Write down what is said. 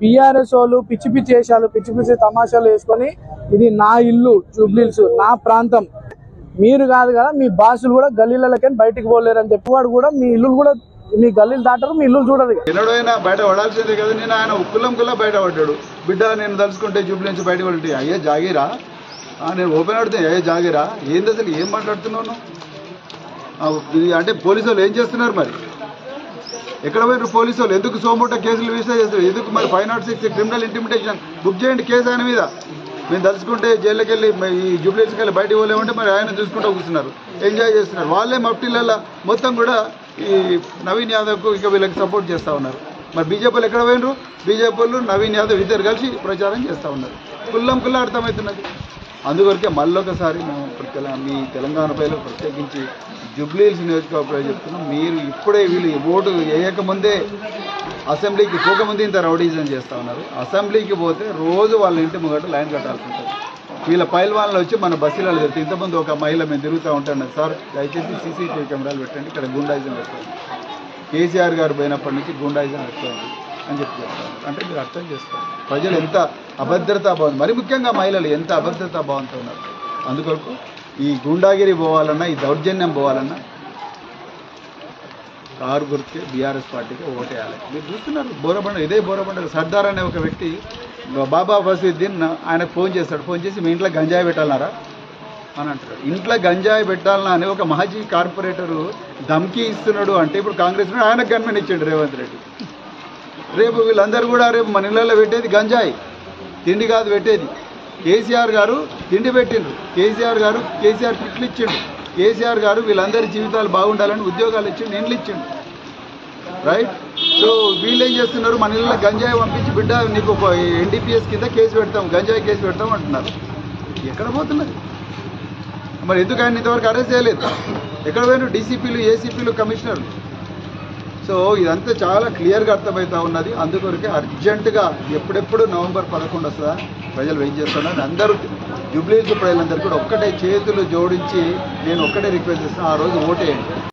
BRS వాళ్ళు పిచ్చి పిచ్చి వేషాలు పిచ్చి పిచ్చి తమాషాలు వేసుకొని ఇది నా ఇల్లు జూబ్లీహిల్స్ నా ప్రాంతం మీరు కాదు కదా మీ బాసులు కూడా గల్లీలకి బయటికి పోలేరు అని చెప్పేవాడు కూడా మీ ఇల్లు కూడా మీ గల్లీలు దాటారు మీ ఇల్లు చూడరు ఎన్నడైనా బయట పడాల్సిందే కదా. నేను ఆయన ఉక్కులం బయట పడ్డాడు బిడ్డ నేను తలుచుకుంటే జూబ్లీహిల్స్ బయట పడి అయ్యే జాగిరా నేను ఓపెన్ ఆడితే అయ్యే జాగిరా ఏంది అసలు ఏం మాట్లాడుతున్నాను అంటే పోలీసు వాళ్ళు ఏం చేస్తున్నారు మరి ఎక్కడ పోయినారు పోలీసు వాళ్ళు ఎందుకు సోమోటో కేసులు రిజిస్టర్ చేస్తారు ఎందుకు మరి 506 క్రిమినల్ ఇంటిమిటేషన్ బుక్ చేయండి కేసు ఆయన మీద మేము తలుచుకుంటే జైల్లోకి వెళ్ళి ఈ జూబ్లీహిల్స్కి వెళ్ళి బయటకు పోలేమంటే మరి ఆయన చూసుకుంటూ కూర్చున్నారు ఎంజాయ్ చేస్తున్నారు వాళ్ళే మఫ్టీలలో మొత్తం కూడా ఈ నవీన్ యాదవ్కు ఇక వీళ్ళకి సపోర్ట్ చేస్తూ ఉన్నారు. మరి బీజేపీలు ఎక్కడ పోయినరు బీజేపీలు నవీన్ యాదవ్ ఇద్దరు కలిసి ప్రచారం చేస్తూ ఉన్నారు. కుల్లా అర్థమవుతున్నది. అందువరకే మళ్ళొకసారి మేము మీ తెలంగాణ ప్రజలు ప్రత్యేకించి జూబ్లీహిల్స్ నియోజకవర్గంలో చెప్తున్నాం మీరు ఇప్పుడే వీళ్ళు ఓటు వేయకముందే అసెంబ్లీకి పోకముందే ఇంత రౌడీజం చేస్తూ ఉన్నారు. అసెంబ్లీకి పోతే రోజు వాళ్ళ ఇంటి ముంగట లైన్ కట్టాల్సి ఉంటుంది. వీళ్ళ పైల్వాన్లు వచ్చి మన బస్సులలో తిరుగుతారు. ఇంతకుముందు ఒక మహిళ మేము తిరుగుతూ ఉంటాను సార్ దయచేసి సీసీటీవీ కెమెరాలు పెట్టండి ఇక్కడ గుండాయిజం పెట్టండి కేసీఆర్ గారు పోయినప్పటి నుంచి గుండాయిజం ఎక్కువైంది అని చెప్తారు. అంటే మీరు అర్థం చేసుకోండి ప్రజలు ఎంత అభద్రతా భావం మరి ముఖ్యంగా మహిళలు ఎంత అభద్రతా భావంతో ఉన్నారు. అందుకొరకు ఈ గుండాగిరి పోవాలన్నా ఈ దౌర్జన్యం పోవాలన్నా కారు గుర్తుకే బీఆర్ఎస్ పార్టీకి ఓటేయాలి. మీరు చూస్తున్నారు బోరబండ ఇదే బోరబండ సర్దార్ అనే ఒక వ్యక్తి బాబా బసీద్దీన్ ఆయనకు ఫోన్ చేస్తాడు. ఫోన్ చేసి మీ ఇంట్లో గంజాయి పెట్టాలన్నారా అని అంటారు. ఇంట్లో గంజాయి పెట్టాలన్నా అని ఒక మాజీ కార్పొరేటరు ధమ్కీ ఇస్తున్నాడు అంటే ఇప్పుడు కాంగ్రెస్ ఆయనకు గన్మెన్ ఇచ్చాడు రేవంత్ రెడ్డి. రేపు వీళ్ళందరూ కూడా రేపు మన ఇళ్ళల్లో పెట్టేది గంజాయి తిండి కాదు పెట్టేది. కేసీఆర్ గారు తిండి పెట్టిండ్రు కేసీఆర్ కిట్లు ఇచ్చిండు కేసీఆర్ గారు వీళ్ళందరి జీవితాలు బాగుండాలని ఉద్యోగాలు ఇచ్చిండు ఇండ్లు ఇచ్చిండు రైట్. సో వీళ్ళు ఏం చేస్తున్నారు మన ఇళ్ళలో గంజాయి పంపించి బిడ్డ నీకు ఎన్డీపీఎస్ కింద కేసు పెడతాం గంజాయి కేసు పెడతాం అంటున్నారు. ఎక్కడ పోతున్నది మరి ఎందుకు ఆయన ఇంతవరకు అరెస్ట్ చేయలేదు ఎక్కడ పోయిన డీసీపీలు ఏసీపీలు కమిషనర్లు. సో ఇదంతా చాలా క్లియర్గా అర్థమవుతూ ఉన్నది. అందుకొరకే అర్జెంటుగా ఎప్పుడెప్పుడు నవంబర్ 11 వస్తుందా ప్రజలు వెయిట్ చేస్తున్నారు. అందరూ జూబ్లీహిల్స్ ప్రజలందరూ కూడా ఒక్కటే చేతులు జోడించి నేను ఒక్కటే రిక్వెస్ట్ చేస్తున్నాను ఆ రోజు ఓటేయండి.